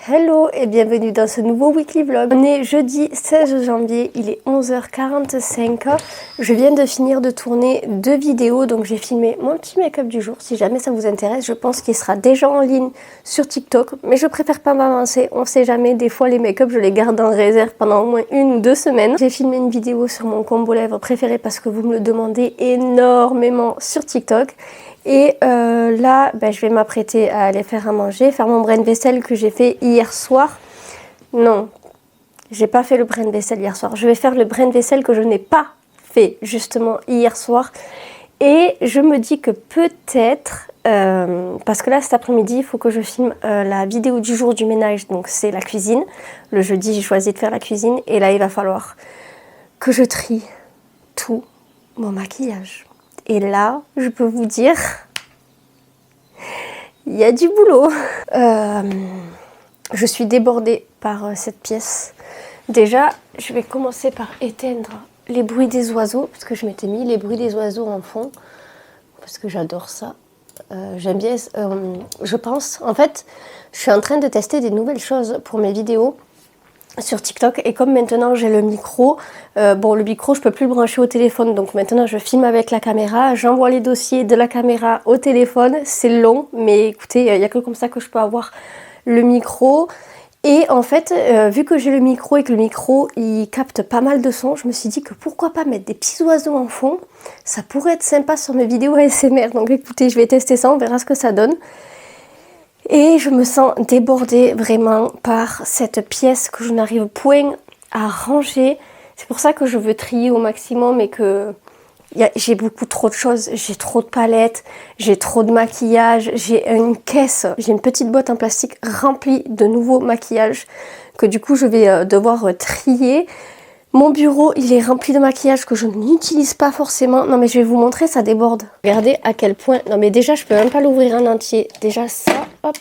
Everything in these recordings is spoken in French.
Hello et bienvenue dans ce nouveau weekly vlog. On est jeudi 16 janvier, il est 11h45. Je viens de finir de tourner 2 vidéos, donc j'ai filmé mon petit make-up du jour. Si jamais ça vous intéresse, je pense qu'il sera déjà en ligne sur TikTok, mais je préfère pas m'avancer, on sait jamais, des fois les make-up je les garde en réserve pendant au moins 1 ou 2 semaines. J'ai filmé une vidéo sur mon combo lèvres préféré parce que vous me le demandez énormément sur TikTok. Et là, je vais m'apprêter à aller faire à manger, faire mon brin de vaisselle que j'ai fait hier soir. Non, j'ai pas fait le brin de vaisselle hier soir. Je vais faire le brin de vaisselle que je n'ai pas fait justement hier soir. Et je me dis que peut-être, parce que là cet après-midi, il faut que je filme la vidéo du jour du ménage. Donc c'est la cuisine. Le jeudi, j'ai choisi de faire la cuisine. Et là, il va falloir que je trie tout mon maquillage. Et là, je peux vous dire, il y a du boulot. Je suis débordée par cette pièce. Déjà, je vais commencer par éteindre les bruits des oiseaux, parce que je m'étais mis les bruits des oiseaux en fond, parce que j'adore ça. J'aime bien, je pense, en fait, je suis en train de tester des nouvelles choses pour mes vidéos sur TikTok, et comme maintenant j'ai le micro, le micro je peux plus le brancher au téléphone, donc maintenant je filme avec la caméra, j'envoie les dossiers de la caméra au téléphone, c'est long, mais écoutez, il n'y a que comme ça que je peux avoir le micro. Et en fait, vu que j'ai le micro et que le micro il capte pas mal de sons, je me suis dit que pourquoi pas mettre des petits oiseaux en fond, ça pourrait être sympa sur mes vidéos ASMR, donc écoutez, je vais tester ça, on verra ce que ça donne. Et je me sens débordée vraiment par cette pièce que je n'arrive point à ranger. C'est pour ça que je veux trier au maximum et que j'ai beaucoup trop de choses. J'ai trop de palettes, j'ai trop de maquillage, j'ai une caisse, j'ai une petite boîte en plastique remplie de nouveaux maquillages que du coup je vais devoir trier. Mon bureau, il est rempli de maquillage que je n'utilise pas forcément. Non mais je vais vous montrer, ça déborde. Regardez à quel point... Non mais déjà, je peux même pas l'ouvrir en entier. Déjà ça, hop.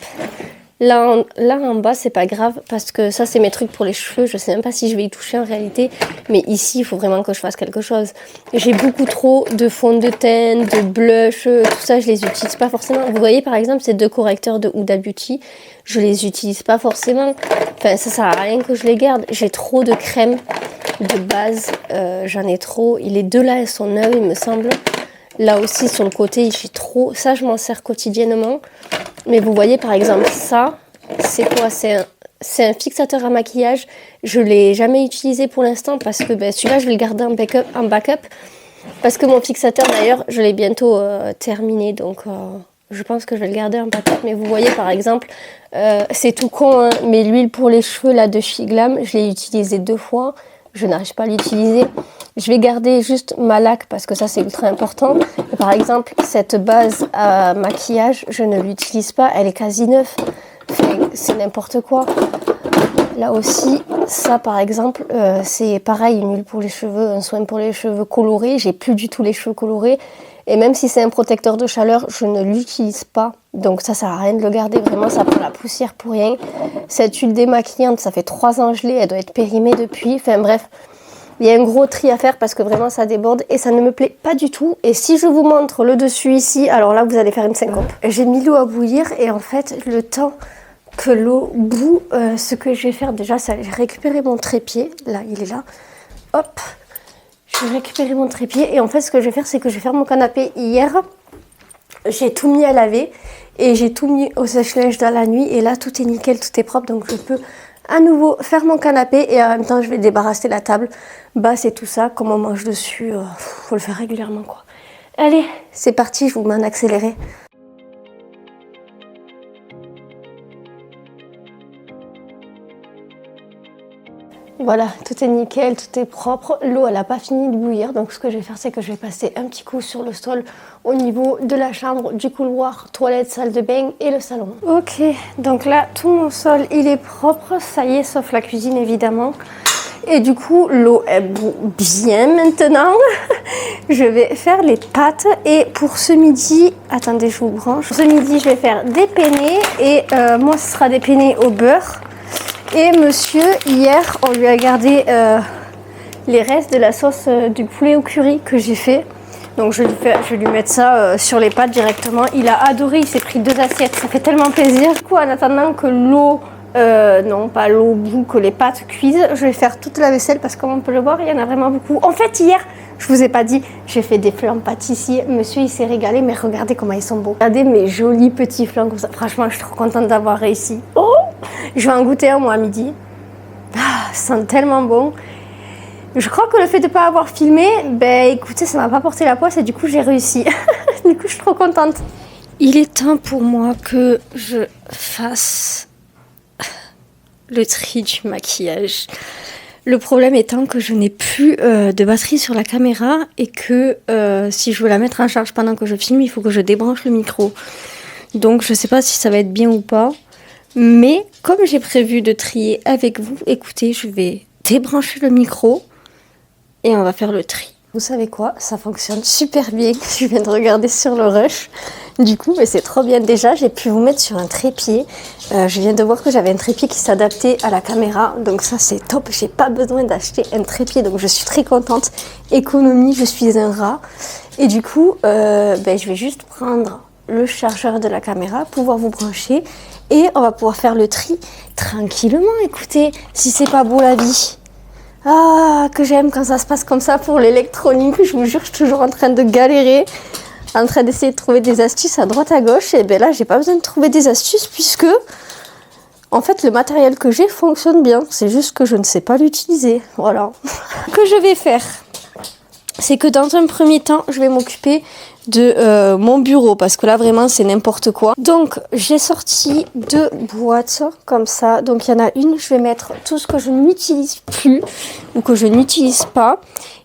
Là en bas, c'est pas grave parce que ça, c'est mes trucs pour les cheveux. Je sais même pas si je vais y toucher en réalité. Mais ici, il faut vraiment que je fasse quelque chose. J'ai beaucoup trop de fond de teint, de blush, tout ça, je les utilise pas forcément. Vous voyez, par exemple, ces 2 correcteurs de Huda Beauty, je les utilise pas forcément. Enfin, ça sert à rien que je les garde. J'ai trop de crème de base, j'en ai trop. Les 2 là, elles sont neuves, il me semble. Là aussi, sur le côté, j'ai trop. Ça, je m'en sers quotidiennement. Mais vous voyez, par exemple, ça, c'est quoi? C'est un fixateur à maquillage. Je ne l'ai jamais utilisé pour l'instant parce que celui-là, je vais le garder en backup. Parce que mon fixateur, d'ailleurs, je l'ai bientôt terminé. Donc, je pense que je vais le garder en backup. Mais vous voyez, par exemple, c'est tout con, hein, mais l'huile pour les cheveux là, de Figlam, je l'ai utilisée 2 fois. Je n'arrive pas à l'utiliser. Je vais garder juste ma laque parce que ça c'est ultra important. Et par exemple, cette base à maquillage, je ne l'utilise pas. Elle est quasi neuve. Enfin, c'est n'importe quoi. Là aussi, ça par exemple, c'est pareil, une huile pour les cheveux, un soin pour les cheveux colorés. J'ai plus du tout les cheveux colorés. Et même si c'est un protecteur de chaleur, je ne l'utilise pas. Donc ça sert à rien de le garder, vraiment ça prend la poussière pour rien. Cette huile démaquillante, ça fait 3 ans gelée, elle doit être périmée depuis. Enfin bref, il y a un gros tri à faire parce que vraiment ça déborde et ça ne me plaît pas du tout. Et si je vous montre le dessus ici, alors là vous allez faire une syncope. J'ai mis l'eau à bouillir et en fait le temps que l'eau bout, ce que je vais faire déjà, c'est récupérer mon trépied. Là, il est là. Hop, je vais récupérer mon trépied et en fait ce que je vais faire, c'est que je vais faire mon canapé. Hier, j'ai tout mis à laver et j'ai tout mis au sèche-linge dans la nuit et là tout est nickel, tout est propre, donc je peux à nouveau faire mon canapé et en même temps je vais débarrasser la table basse et tout ça. Comme on mange dessus, faut le faire régulièrement quoi. Allez, c'est parti, je vous mets en accéléré. Voilà, tout est nickel, tout est propre. L'eau, elle n'a pas fini de bouillir. Donc, ce que je vais faire, c'est que je vais passer un petit coup sur le sol au niveau de la chambre, du couloir, toilette, salle de bain et le salon. Ok, donc là, tout mon sol, il est propre. Ça y est, sauf la cuisine, évidemment. Et du coup, l'eau, elle bout bien maintenant. Je vais faire les pâtes. Et pour ce midi, attendez, je vous branche. Pour ce midi, je vais faire des penne. Et moi, ce sera des penne au beurre. Et monsieur, hier, on lui a gardé les restes de la sauce du poulet au curry que j'ai fait. Donc je vais lui mettre ça sur les pâtes directement. Il a adoré, il s'est pris 2 assiettes, ça fait tellement plaisir. Du coup, en attendant que l'eau Non, pas l'eau au bout que les pâtes cuisent. Je vais faire toute la vaisselle parce que comme on peut le voir, il y en a vraiment beaucoup. En fait, hier, je vous ai pas dit, j'ai fait des flancs pâtissiers. Monsieur, il s'est régalé, mais regardez comment ils sont beaux. Regardez mes jolis petits flancs comme ça. Franchement, je suis trop contente d'avoir réussi. Oh, je vais en goûter un, moi, à midi. Ah, ça sent tellement bon. Je crois que le fait de ne pas avoir filmé, ben écoutez, ça m'a pas porté la poisse et du coup, j'ai réussi. Du coup, je suis trop contente. Il est temps pour moi que je fasse le tri du maquillage. Le problème étant que je n'ai plus de batterie sur la caméra et que si je veux la mettre en charge pendant que je filme, il faut que je débranche le micro. Donc je sais pas si ça va être bien ou pas. Mais comme j'ai prévu de trier avec vous, écoutez, je vais débrancher le micro et on va faire le tri. Vous savez quoi? Ça fonctionne super bien. Je viens de regarder sur le Rush. Du coup, mais c'est trop bien. Déjà, j'ai pu vous mettre sur un trépied. Je viens de voir que j'avais un trépied qui s'adaptait à la caméra. Donc ça, c'est top. J'ai pas besoin d'acheter un trépied. Donc je suis très contente. Économie, je suis un rat. Et du coup, je vais juste prendre le chargeur de la caméra, pouvoir vous brancher. Et on va pouvoir faire le tri tranquillement. Écoutez, si c'est pas beau la vie. Ah, que j'aime quand ça se passe comme ça pour l'électronique. Je vous jure, je suis toujours en train de galérer, en train d'essayer de trouver des astuces à droite à gauche. Et bien là, j'ai pas besoin de trouver des astuces puisque, en fait, le matériel que j'ai fonctionne bien. C'est juste que je ne sais pas l'utiliser. Voilà. Ce que je vais faire, c'est que dans un premier temps, je vais m'occuper de mon bureau parce que là vraiment c'est n'importe quoi. Donc j'ai sorti 2 boîtes comme ça. Donc il y en a une, je vais mettre tout ce que je n'utilise plus ou que je n'utilise pas.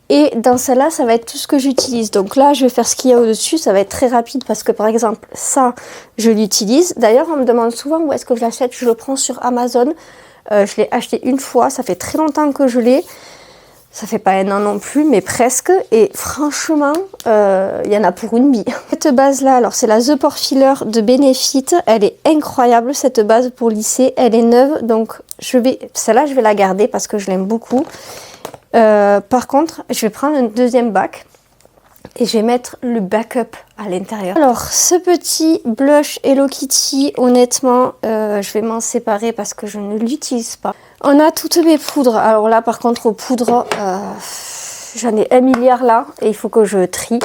Et dans celle-là, ça va être tout ce que j'utilise. Donc là, je vais faire ce qu'il y a au-dessus. Ça va être très rapide parce que par exemple, ça, je l'utilise. D'ailleurs, on me demande souvent où est-ce que je l'achète. Je le prends sur Amazon. Je l'ai acheté une fois. Ça fait très longtemps que je l'ai. Ça fait pas un an non plus, mais presque. Et franchement, il y en a pour une bille. Cette base-là, alors c'est la The Pore Filler de Benefit. Elle est incroyable, cette base pour lisser. Elle est neuve, donc celle-là, je vais la garder parce que je l'aime beaucoup. Par contre, je vais prendre un deuxième bac. Et je vais mettre le backup à l'intérieur. Alors, ce petit blush Hello Kitty, honnêtement, je vais m'en séparer parce que je ne l'utilise pas. On a toutes mes poudres. Alors là, par contre, aux poudres, j'en ai 1 milliard là. Et il faut que je trie.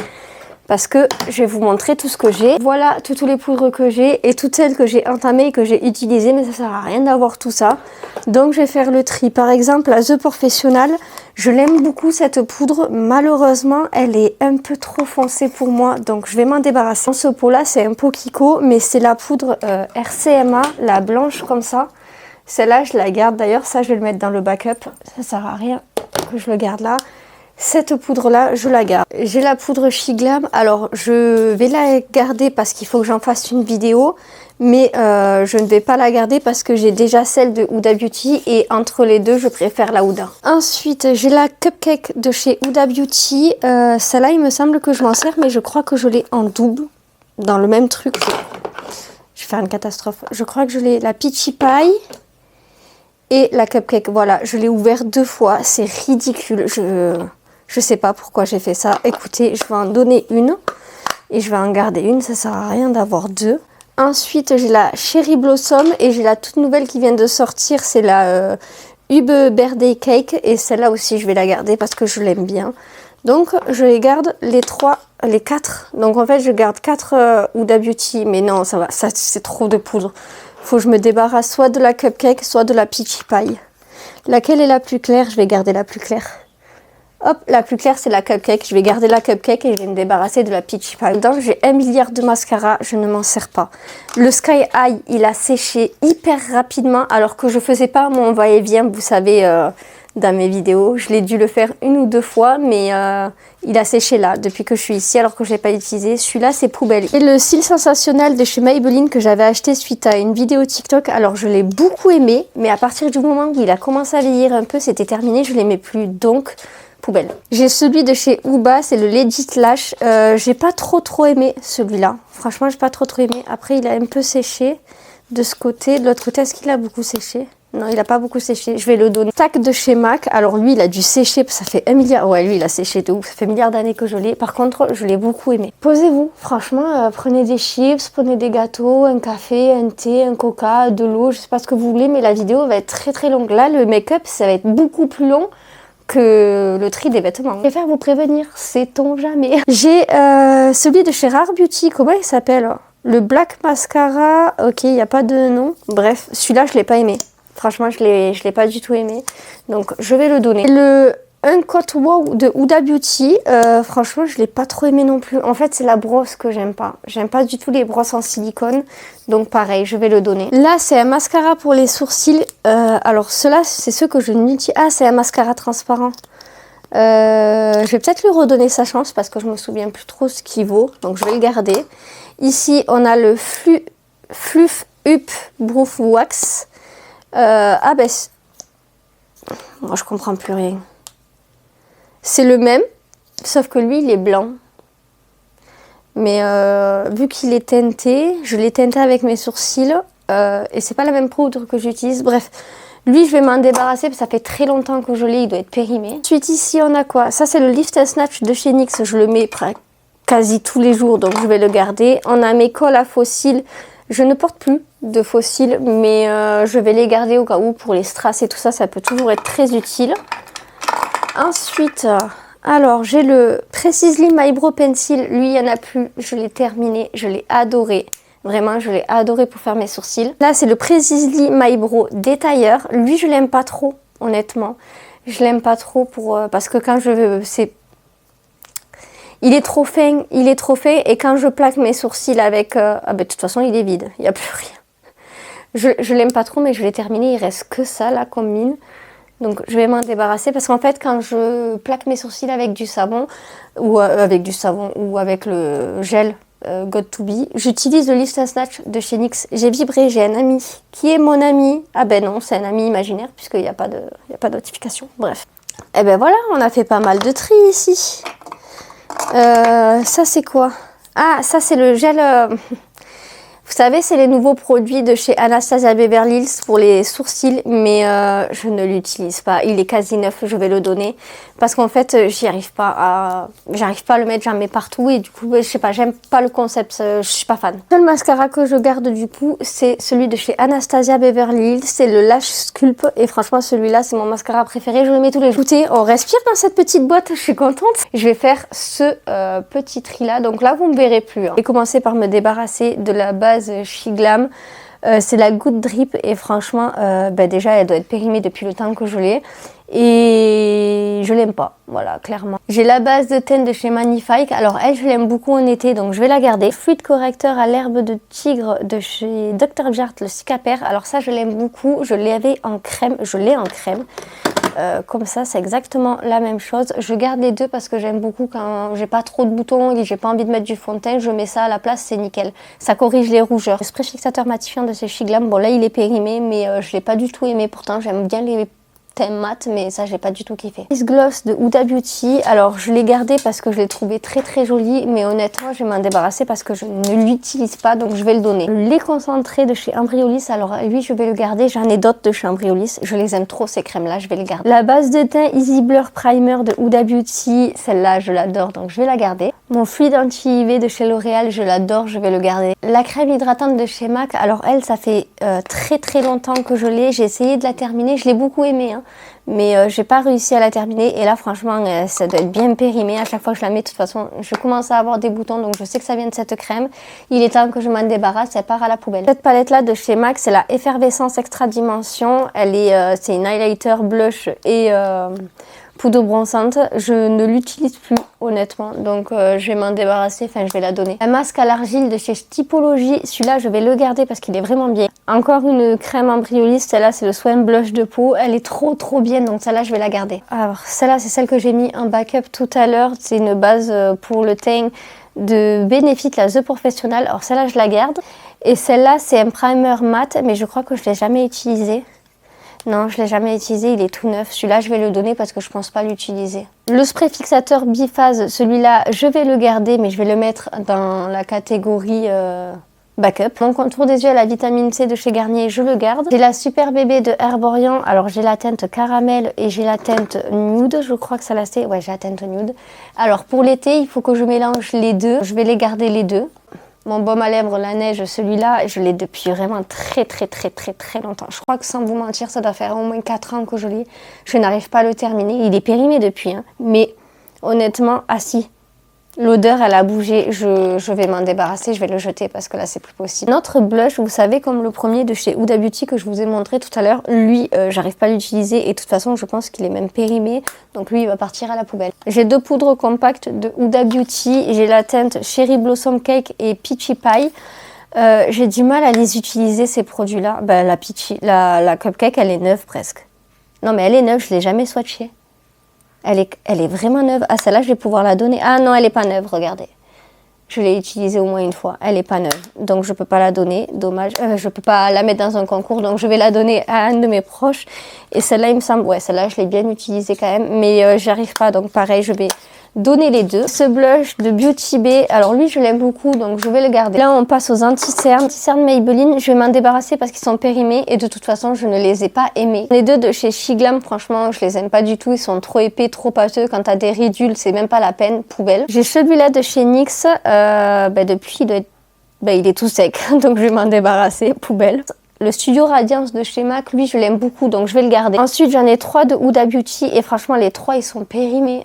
Parce que je vais vous montrer tout ce que j'ai. Voilà toutes les poudres que j'ai et toutes celles que j'ai entamées et que j'ai utilisées. Mais ça sert à rien d'avoir tout ça. Donc je vais faire le tri. Par exemple, la The Professional, je l'aime beaucoup cette poudre. Malheureusement, elle est un peu trop foncée pour moi. Donc je vais m'en débarrasser. Ce pot là, c'est un pot Kiko. Mais c'est la poudre RCMA, la blanche comme ça. Celle-là, je la garde. D'ailleurs, ça, je vais le mettre dans le backup. Ça sert à rien que je le garde là. Cette poudre-là, je la garde. J'ai la poudre Shiglam. Alors, je vais la garder parce qu'il faut que j'en fasse une vidéo. Mais je ne vais pas la garder parce que j'ai déjà celle de Huda Beauty. Et entre les deux, je préfère la Huda. Ensuite, j'ai la Cupcake de chez Huda Beauty. Celle-là, il me semble que je m'en sers. Mais je crois que je l'ai en double. Dans le même truc. Je vais faire une catastrophe. Je crois que je l'ai la Peachy Pie. Et la Cupcake. Voilà, je l'ai ouvert 2 fois. C'est ridicule. Je sais pas pourquoi j'ai fait ça. Écoutez, je vais en donner une. Et je vais en garder une. Ça sert à rien d'avoir 2. Ensuite, j'ai la Cherry Blossom. Et j'ai la toute nouvelle qui vient de sortir. C'est la Ube Birthday Cake. Et celle-là aussi, je vais la garder parce que je l'aime bien. Donc, je les garde les 4. Donc, en fait, je garde 4 Huda Beauty. Mais non, ça va. Ça, c'est trop de poudre. Faut que je me débarrasse soit de la Cupcake, soit de la Peachy Pie. Laquelle est la plus claire? Je vais garder la plus claire. Hop, la plus claire, c'est la Cupcake. Je vais garder la Cupcake et je vais me débarrasser de la Peachy Pie. Dedans, j'ai 1 milliard de mascara. Je ne m'en sers pas. Le Sky High, il a séché hyper rapidement. Alors que je faisais pas mon va-et-vient, vous savez, dans mes vidéos. Je l'ai dû le faire 1 ou 2 fois. Mais il a séché là, depuis que je suis ici, alors que je ne l'ai pas utilisé. Celui-là, c'est poubelle. Et le cil sensationnel de chez Maybelline que j'avais acheté suite à une vidéo TikTok. Alors, je l'ai beaucoup aimé. Mais à partir du moment où il a commencé à vieillir un peu, c'était terminé. Je ne l'aimais plus. Donc... poubelle. J'ai celui de chez Uba, c'est le Legit Lash. J'ai pas trop aimé celui-là. Franchement, j'ai pas trop aimé. Après, il a un peu séché. De ce côté, de l'autre côté, est-ce qu'il a beaucoup séché? Non, il n'a pas beaucoup séché. Je vais le donner. Tac de chez MAC. Alors lui, il a dû sécher. Ça fait 1 milliard. Ouais, lui, il a séché de ouf. Ça fait 1 milliard d'années que je l'ai. Par contre, je l'ai beaucoup aimé. Posez-vous. Franchement, prenez des chips, prenez des gâteaux, un café, un thé, un coca, de l'eau. Je sais pas ce que vous voulez, mais la vidéo va être très très longue. Là, le make-up, ça va être beaucoup plus long que le tri des vêtements. Je préfère vous prévenir. Sait-on jamais. J'ai celui de chez Rare Beauty. Comment il s'appelle? Le Black Mascara. Ok, il n'y a pas de nom. Bref, celui-là, je l'ai pas aimé. Franchement, je l'ai pas du tout aimé. Donc, je vais le donner. Le Uncut Wow de Huda Beauty. Franchement, je l'ai pas trop aimé non plus. En fait, c'est la brosse que j'aime pas. J'aime pas du tout les brosses en silicone. Donc, pareil, je vais le donner. Là, c'est un mascara pour les sourcils. Alors, ceux-là, c'est ceux que je n'utilise. Ah, c'est un mascara transparent. Je vais peut-être lui redonner sa chance parce que je me souviens plus trop ce qu'il vaut. Donc, je vais le garder. Ici, on a le Fluff Up Brow Wax. Ah ben, moi je comprends plus rien. C'est le même, sauf que lui il est blanc. Mais vu qu'il est teinté, je l'ai teinté avec mes sourcils et c'est pas la même poudre que j'utilise. Bref, lui je vais m'en débarrasser parce que ça fait très longtemps que je l'ai, il doit être périmé. Ensuite ici on a quoi? Ça c'est le Lift and Snatch de chez NYX, je le mets quasi tous les jours donc je vais le garder. On a mes cols à faux cils. Je ne porte plus de faux cils, mais je vais les garder au cas où pour les strass et tout ça, ça peut toujours être très utile. Ensuite, alors j'ai le Precisely My Brow Pencil. Lui, il n'y en a plus. Je l'ai terminé. Je l'ai adoré. Vraiment, je l'ai adoré pour faire mes sourcils. Là, c'est le Precisely My Brow Détailleur. Lui, je l'aime pas trop, honnêtement. Je l'aime pas trop parce que quand je veux... Il est trop fin, et quand je plaque mes sourcils avec... ah ben, de toute façon, il est vide, il n'y a plus rien. Je l'aime pas trop, mais je l'ai terminé, il reste que ça, là, comme mine. Donc, je vais m'en débarrasser, parce qu'en fait, quand je plaque mes sourcils avec du savon, ou avec le gel Got2b, j'utilise le Lift and Snatch de chez NYX. J'ai vibré, j'ai un ami qui est mon ami. Ah ben non, c'est un ami imaginaire, puisqu'il n'y a pas de notification. Bref. Et ben voilà, on a fait pas mal de tri ici. Ça c'est quoi? Ah, ça c'est le gel. Vous savez, c'est les nouveaux produits de chez Anastasia Beverly Hills pour les sourcils, mais je ne l'utilise pas. Il est quasi neuf, je vais le donner parce qu'en fait, j'arrive pas à le mettre, j'en mets partout et du coup, je sais pas, j'aime pas le concept, je suis pas fan. Le seul mascara que je garde du coup, c'est celui de chez Anastasia Beverly Hills, c'est le Lash Sculpt et franchement, celui-là, c'est mon mascara préféré, je le mets tous les jours. Écoutez, on respire dans cette petite boîte, je suis contente. Je vais faire ce petit tri là, donc là, vous me verrez plus. Hein. Je vais commencer par me débarrasser de la base Shiglam, c'est la Good Drip et franchement déjà elle doit être périmée depuis le temps que je l'ai et je l'aime pas, voilà, clairement. J'ai la base de teint de chez Magnifique, alors elle je l'aime beaucoup en été donc je vais la garder. Fluide correcteur à l'herbe de tigre de chez Dr. Jart, le cicapaire, alors ça je l'aime beaucoup, je l'avais en crème, je l'ai en crème. Comme ça, c'est exactement la même chose. Je garde les deux parce que j'aime beaucoup quand j'ai pas trop de boutons et j'ai pas envie de mettre du fond de teint. Je mets ça à la place, c'est nickel. Ça corrige les rougeurs. Le spray fixateur matifiant de chez Shiglam, bon là il est périmé, mais je l'ai pas du tout aimé. Pourtant, j'aime bien les teint mat, mais ça j'ai pas du tout kiffé. This Gloss de Huda Beauty, alors je l'ai gardé parce que je l'ai trouvé très très joli, mais honnêtement je vais m'en débarrasser parce que je ne l'utilise pas, donc je vais le donner. Le lait concentré de chez Embryolisse, alors lui je vais le garder, j'en ai d'autres de chez Embryolisse, je les aime trop ces crèmes là, je vais les garder. La base de teint Easy Blur Primer de Huda Beauty, celle-là je l'adore, donc je vais la garder. Mon fluide anti-UV de chez L'Oréal, je l'adore, je vais le garder. La crème hydratante de chez MAC, alors elle ça fait très très longtemps que je l'ai, j'ai essayé de la terminer, je l'ai beaucoup aimée, hein. Mais j'ai pas réussi à la terminer et là franchement ça doit être bien périmé. À chaque fois que je la mets, de toute façon je commence à avoir des boutons, donc je sais que ça vient de cette crème. Il est temps que je m'en débarrasse, elle part à la poubelle. Cette palette là de chez MAC, c'est la Effervescence Extra Dimension. Elle est c'est une highlighter, blush et poudre bronzante. Je ne l'utilise plus honnêtement, donc je vais m'en débarrasser, enfin je vais la donner. Un masque à l'argile de chez Typologie, celui-là je vais le garder parce qu'il est vraiment bien. Encore une crème Embryolisse, celle-là c'est le Soin Blush de peau, elle est trop bien, donc celle-là je vais la garder. Alors celle-là c'est celle que j'ai mis en backup tout à l'heure, c'est une base pour le teint de Benefit, la The Professional, alors celle-là je la garde. Et celle-là c'est un primer mat, mais je crois que je ne l'ai jamais utilisé. Non, je ne l'ai jamais utilisé, il est tout neuf. Celui-là, je vais le donner parce que je ne pense pas l'utiliser. Le spray fixateur biphase, celui-là, je vais le garder, mais je vais le mettre dans la catégorie backup. Mon contour des yeux à la vitamine C de chez Garnier, je le garde. J'ai la Super Bébé de Herborian. Alors j'ai la teinte caramel et j'ai la teinte nude. Je crois que ça l'a fait. Ouais, j'ai la teinte nude. Alors pour l'été, il faut que je mélange les deux. Je vais les garder les deux. Mon baume à lèvres, la neige, celui-là, je l'ai depuis vraiment très longtemps. Je crois que sans vous mentir, ça doit faire au moins 4 ans que je l'ai. Je n'arrive pas à le terminer. Il est périmé depuis, hein. Mais honnêtement, si l'odeur, elle a bougé, je vais m'en débarrasser, je vais le jeter parce que là, c'est plus possible. Notre blush, vous savez, comme le premier de chez Huda Beauty que je vous ai montré tout à l'heure, lui, j'arrive pas à l'utiliser et de toute façon, je pense qu'il est même périmé. Donc lui, il va partir à la poubelle. J'ai 2 poudres compactes de Huda Beauty. J'ai la teinte Cherry Blossom Cake et Peachy Pie. J'ai du mal à les utiliser, ces produits-là. Ben, la Cupcake, elle est neuve presque. Non, mais elle est neuve, je l'ai jamais swatchée. Elle est vraiment neuve. Ah, celle-là, je vais pouvoir la donner. Ah non, elle n'est pas neuve, regardez. Je l'ai utilisée au moins une fois. Elle n'est pas neuve. Donc, je ne peux pas la donner. Dommage. Je ne peux pas la mettre dans un concours. Donc, je vais la donner à un de mes proches. Et celle-là, il me semble... Ouais, celle-là, je l'ai bien utilisée quand même. Mais j'y arrive pas. Donc, pareil, je vais donner les deux. Ce blush de Beauty Bay. Alors, lui, je l'aime beaucoup. Donc, je vais le garder. Là, on passe aux anti-cernes. Anti-cernes Maybelline. Je vais m'en débarrasser parce qu'ils sont périmés. Et de toute façon, je ne les ai pas aimés. Les deux de chez Shiglam, franchement, je les aime pas du tout. Ils sont trop épais, trop pâteux. Quand t'as des ridules, c'est même pas la peine. Poubelle. J'ai celui-là de chez NYX. Depuis, il est tout sec. Donc, je vais m'en débarrasser. Poubelle. Le Studio Radiance de chez MAC, lui, je l'aime beaucoup, donc je vais le garder. Ensuite, j'en ai 3 de Huda Beauty et franchement, les 3, ils sont périmés.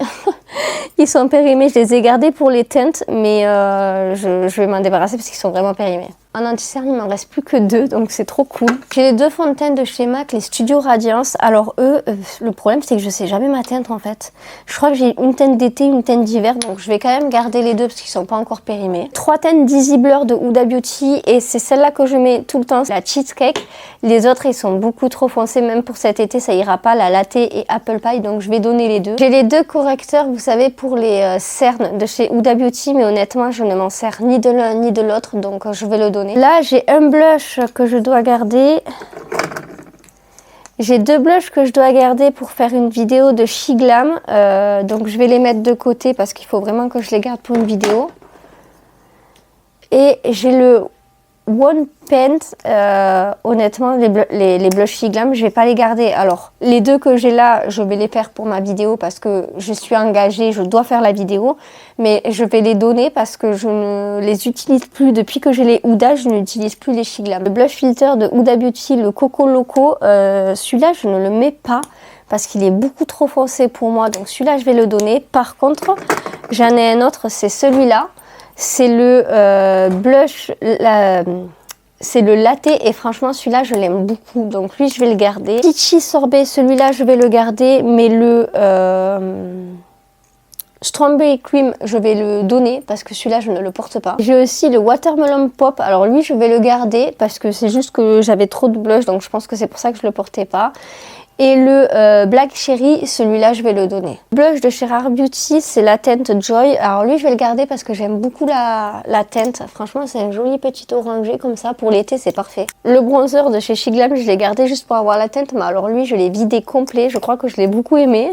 Ils sont périmés, je les ai gardés pour les teintes, mais je vais m'en débarrasser parce qu'ils sont vraiment périmés. En anti-cerne, il m'en reste plus que 2, donc c'est trop cool. J'ai les 2 fonds de teint de chez MAC, les Studio Radiance. Alors eux, le problème, c'est que je sais jamais ma teinte en fait. Je crois que j'ai une teinte d'été, une teinte d'hiver, donc je vais quand même garder les deux parce qu'ils sont pas encore périmés. 3 teintes Dizzy Blur de Huda Beauty et c'est celle-là que je mets tout le temps, la Cheesecake. Les autres, ils sont beaucoup trop foncés, même pour cet été, ça ira pas, la Latte et Apple Pie, donc je vais donner les deux. J'ai les 2 correcteurs, vous savez, pour les cernes de chez Huda Beauty, mais honnêtement, je ne m'en sers ni de l'un ni de l'autre, donc je vais le donner. Là, j'ai un blush que je dois garder. J'ai 2 blushs que je dois garder pour faire une vidéo de Shiglam. Donc, je vais les mettre de côté parce qu'il faut vraiment que je les garde pour une vidéo. Et j'ai le One Paint. Honnêtement, les blushs Shiglam, je vais pas les garder. Alors, les 2 que j'ai là, je vais les faire pour ma vidéo parce que je suis engagée, je dois faire la vidéo. Mais je vais les donner parce que je ne les utilise plus. Depuis que j'ai les Huda, je n'utilise plus les Shiglam. Le blush filter de Huda Beauty, le Coco Loco, celui-là, je ne le mets pas parce qu'il est beaucoup trop foncé pour moi. Donc celui-là, je vais le donner. Par contre, j'en ai un autre, c'est celui-là. C'est le blush, c'est le latte et franchement celui-là je l'aime beaucoup, donc lui je vais le garder. Peachy Sorbet, celui-là je vais le garder, mais le Strawberry Cream je vais le donner parce que celui-là je ne le porte pas. J'ai aussi le Watermelon Pop, alors lui je vais le garder parce que c'est juste que j'avais trop de blush, donc je pense que c'est pour ça que je le portais pas. Et le Black Cherry, celui-là, je vais le donner. Le blush de chez Rare Beauty, c'est la teinte Joy. Alors lui, je vais le garder parce que j'aime beaucoup la teinte. Franchement, c'est un joli petit orangé comme ça. Pour l'été, c'est parfait. Le bronzer de chez Shiglam, je l'ai gardé juste pour avoir la teinte. Mais alors lui, je l'ai vidé complet. Je crois que je l'ai beaucoup aimé.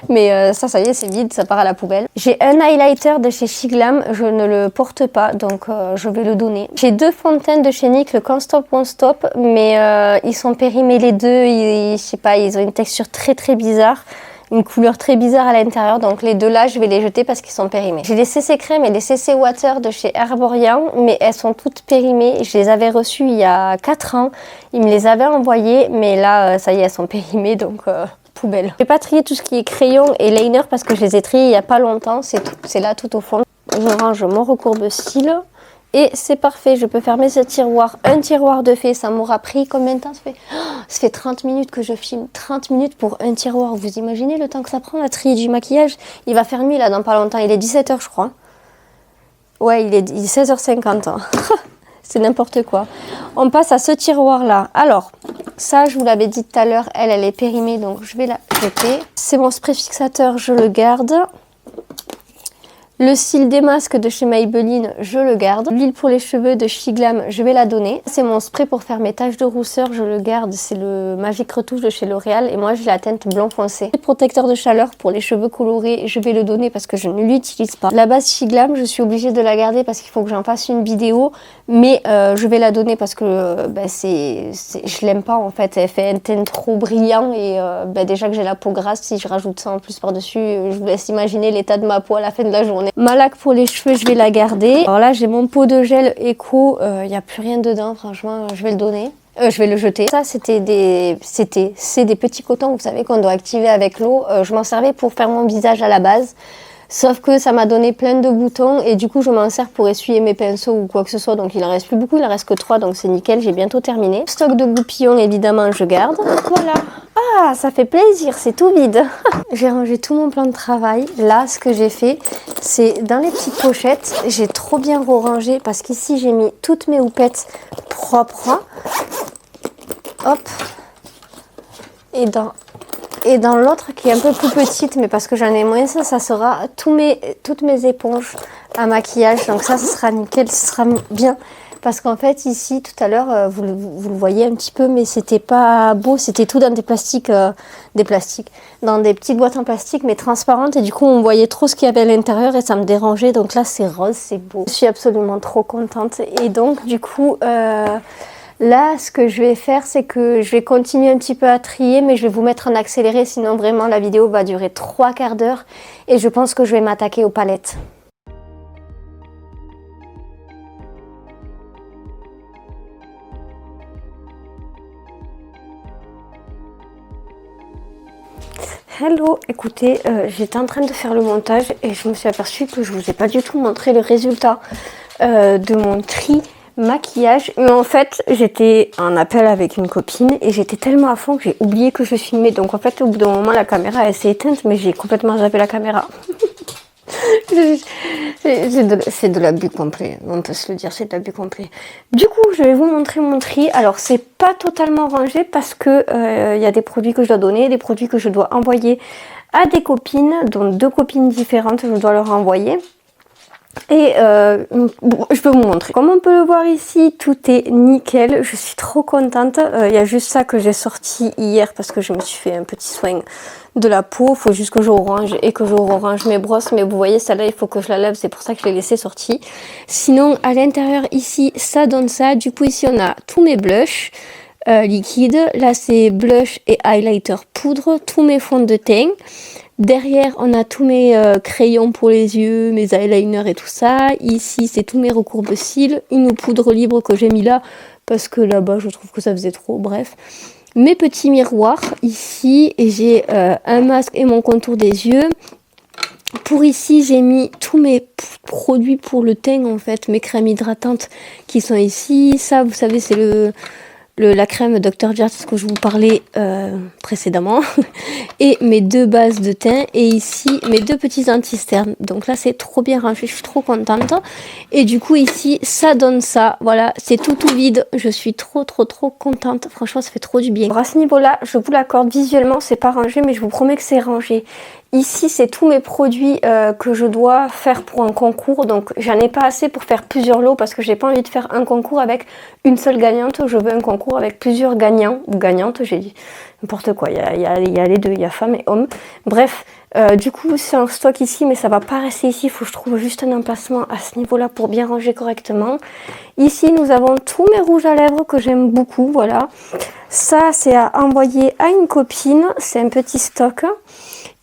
Mais ça y est, c'est vide, ça part à la poubelle. J'ai un highlighter de chez Shiglam. Je ne le porte pas, donc je vais le donner. J'ai 2 fonds de teint de chez NYX, le Can't Stop Won't Stop. Mais ils sont périmés les deux. Je sais pas. Ils ont une texture très bizarre, une couleur très bizarre à l'intérieur, donc les 2 là je vais les jeter parce qu'ils sont périmés. J'ai des CC crème et des CC water de chez Herborian, mais elles sont toutes périmées. Je les avais reçues il y a 4 ans, ils me les avaient envoyées, mais là ça y est, elles sont périmées, donc poubelle. Je vais pas trier tout ce qui est crayon et liner parce que je les ai triés il y a pas longtemps, c'est là tout au fond. Je range mon recourbe-cils. Et c'est parfait, je peux fermer ce tiroir. Un tiroir de fait, ça m'aura pris combien de temps? Ça fait 30 minutes que je filme. 30 minutes pour un tiroir. Vous imaginez le temps que ça prend à trier du maquillage? Il va faire nuit là dans pas longtemps. Il est 17 h je crois. Ouais, il est 16 h 50. C'est n'importe quoi. On passe à ce tiroir là. Alors, ça je vous l'avais dit tout à l'heure, elle est périmée donc je vais la jeter. C'est mon spray fixateur, je le garde. Le cil des masques de chez Maybelline, je le garde. L'huile pour les cheveux de Shiglam, je vais la donner. C'est mon spray pour faire mes taches de rousseur, je le garde. C'est le Magic Retouche de chez L'Oréal et moi j'ai la teinte blanc foncé. Le protecteur de chaleur pour les cheveux colorés, je vais le donner parce que je ne l'utilise pas. La base Shiglam, je suis obligée de la garder parce qu'il faut que j'en fasse une vidéo. Mais je vais la donner parce que je l'aime pas en fait. Elle fait un teint trop brillant et déjà que j'ai la peau grasse, si je rajoute ça en plus par-dessus, je vous laisse imaginer l'état de ma peau à la fin de la journée. Ma laque pour les cheveux, je vais la garder. Alors là, j'ai mon pot de gel Eco. Il n'y a plus rien dedans, franchement, je vais le donner. Je vais le jeter. Ça, c'est des petits cotons, vous savez, qu'on doit activer avec l'eau. Je m'en servais pour faire mon visage à la base. Sauf que ça m'a donné plein de boutons et du coup je m'en sers pour essuyer mes pinceaux ou quoi que ce soit. Donc il en reste plus beaucoup, il en reste que 3 donc c'est nickel, j'ai bientôt terminé. Stock de goupillons évidemment je garde. Voilà. Ah ça fait plaisir, c'est tout vide. J'ai rangé tout mon plan de travail. Là ce que j'ai fait c'est dans les petites pochettes, j'ai trop bien rangé parce qu'ici j'ai mis toutes mes houpettes propres. Hop. Et dans l'autre qui est un peu plus petite, mais parce que j'en ai moins, ça sera toutes mes éponges à maquillage. Donc ça, ce sera nickel, ce sera bien. Parce qu'en fait, ici, tout à l'heure, vous le voyez un petit peu, mais c'était pas beau. C'était tout dans des plastiques, dans des petites boîtes en plastique, mais transparentes. Et du coup, on voyait trop ce qu'il y avait à l'intérieur et ça me dérangeait. Donc là, c'est rose, c'est beau. Je suis absolument trop contente. Et donc, du coup... Là, ce que je vais faire, c'est que je vais continuer un petit peu à trier, mais je vais vous mettre en accéléré, sinon vraiment la vidéo va durer 3/4 d'heure et je pense que je vais m'attaquer aux palettes. Hello, écoutez, j'étais en train de faire le montage et je me suis aperçue que je vous ai pas du tout montré le résultat de mon tri maquillage, mais en fait j'étais en appel avec une copine et j'étais tellement à fond que j'ai oublié que je filmais, donc en fait au bout d'un moment la caméra elle s'est éteinte mais j'ai complètement zappé la caméra. C'est de l'abus complet, on peut se le dire, c'est de l'abus complet. Du coup je vais vous montrer mon tri. Alors c'est pas totalement rangé parce que y a des produits que je dois donner, des produits que je dois envoyer à des copines, dont 2 copines différentes, je dois leur envoyer. Et je peux vous montrer. Comme on peut le voir ici, tout est nickel. Je suis trop contente. Il y a juste ça que j'ai sorti hier parce que je me suis fait un petit soin de la peau. Il faut juste que je range et que je range mes brosses. Mais vous voyez, celle-là, il faut que je la lave. C'est pour ça que je l'ai laissée sortie. Sinon, à l'intérieur, ici, ça donne ça. Du coup, ici, on a tous mes blushs liquides. Là, c'est blush et highlighter poudre. Tous mes fonds de teint. Derrière, on a tous mes crayons pour les yeux, mes eyeliners et tout ça. Ici, c'est tous mes recourbe-cils. Une poudre libre que j'ai mis là, parce que là-bas, je trouve que ça faisait trop. Bref. Mes petits miroirs, ici. Et j'ai un masque et mon contour des yeux. Pour ici, j'ai mis tous mes produits pour le teint, en fait. Mes crèmes hydratantes qui sont ici. Ça, vous savez, c'est la crème Dr. Jart que je vous parlais précédemment et mes 2 bases de teint et ici mes 2 petits anti-cernes. Donc là c'est trop bien rangé, je suis trop contente et du coup ici ça donne ça, voilà, c'est tout vide, je suis trop contente, franchement ça fait trop du bien. Alors à ce niveau là je vous l'accorde, visuellement c'est pas rangé mais je vous promets que c'est rangé. Ici, c'est tous mes produits que je dois faire pour un concours. Donc, j'en ai pas assez pour faire plusieurs lots parce que j'ai pas envie de faire un concours avec une seule gagnante. Je veux un concours avec plusieurs gagnants ou gagnantes. J'ai dit n'importe quoi. Il y a les deux, il y a femmes et hommes. Bref, du coup, c'est en stock ici, mais ça va pas rester ici. Il faut que je trouve juste un emplacement à ce niveau-là pour bien ranger correctement. Ici, nous avons tous mes rouges à lèvres que j'aime beaucoup. Voilà. Ça, c'est à envoyer à une copine. C'est un petit stock.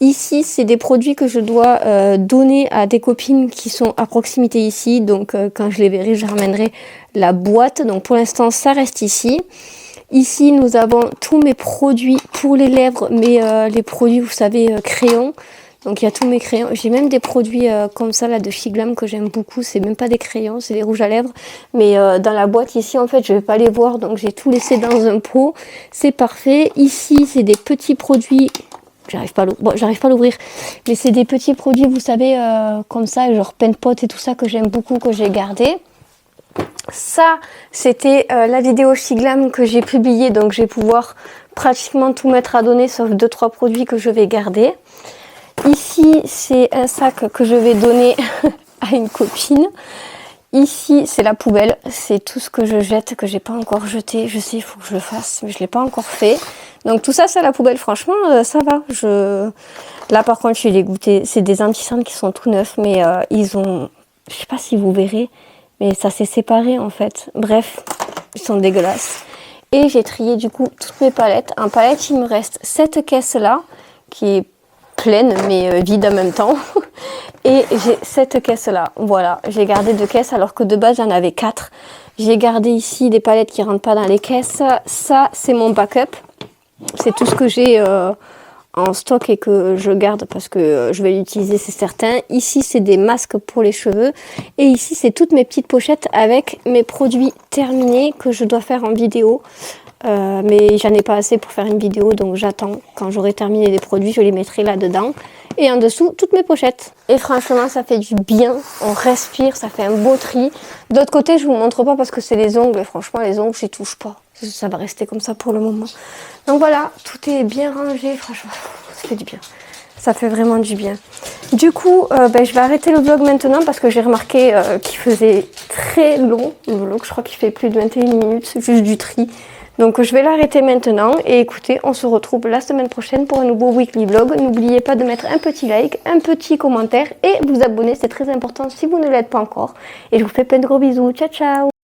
Ici, c'est des produits que je dois donner à des copines qui sont à proximité ici. Donc, quand je les verrai, je ramènerai la boîte. Donc, pour l'instant, ça reste ici. Ici, nous avons tous mes produits pour les lèvres, mais les produits, vous savez, crayons. Donc, il y a tous mes crayons. J'ai même des produits comme ça, là, de Shiglam que j'aime beaucoup. C'est même pas des crayons, c'est des rouges à lèvres. Mais dans la boîte, ici, en fait, je vais pas les voir. Donc, j'ai tout laissé dans un pot. C'est parfait. Ici, c'est des petits produits... J'arrive pas à l'ouvrir, mais c'est des petits produits, vous savez, comme ça, genre Pen Pot et tout ça que j'aime beaucoup, que j'ai gardé. Ça, c'était la vidéo Shiglam que j'ai publiée, donc je vais pouvoir pratiquement tout mettre à donner, sauf 2-3 produits que je vais garder. Ici, c'est un sac que je vais donner à une copine. Ici, c'est la poubelle. C'est tout ce que je jette, que j'ai pas encore jeté. Je sais, il faut que je le fasse, mais je l'ai pas encore fait. Donc tout ça, c'est à la poubelle. Franchement, ça va. Là, par contre, je suis dégoûtée. C'est des anti-cernes qui sont tout neufs, mais ils ont... Je sais pas si vous verrez, mais ça s'est séparé, en fait. Bref, ils sont dégueulasses. Et j'ai trié, du coup, toutes mes palettes. En palette, il me reste cette caisse-là, qui est pleine, mais vide en même temps. Et j'ai cette caisse-là. Voilà, j'ai gardé 2 caisses, alors que de base, j'en avais 4. J'ai gardé ici des palettes qui rentrent pas dans les caisses. Ça, c'est mon backup. C'est tout ce que j'ai en stock et que je garde parce que je vais l'utiliser, c'est certain. Ici, c'est des masques pour les cheveux. Et ici, c'est toutes mes petites pochettes avec mes produits terminés que je dois faire en vidéo. Mais j'en ai pas assez pour faire une vidéo, donc j'attends. Quand j'aurai terminé les produits, je les mettrai là-dedans. Et en dessous, toutes mes pochettes. Et franchement, ça fait du bien. On respire, ça fait un beau tri. D'autre côté, je vous montre pas parce que c'est les ongles. Et franchement, les ongles, j'y touche pas. Ça va rester comme ça pour le moment. Donc voilà, tout est bien rangé. Franchement, ça fait du bien. Ça fait vraiment du bien. Du coup, je vais arrêter le vlog maintenant parce que j'ai remarqué qu'il faisait très long. Le vlog, je crois qu'il fait plus de 21 minutes. C'est juste du tri. Donc je vais l'arrêter maintenant et écoutez, on se retrouve la semaine prochaine pour un nouveau weekly vlog. N'oubliez pas de mettre un petit like, un petit commentaire et vous abonner, c'est très important si vous ne l'êtes pas encore. Et je vous fais plein de gros bisous, ciao ciao!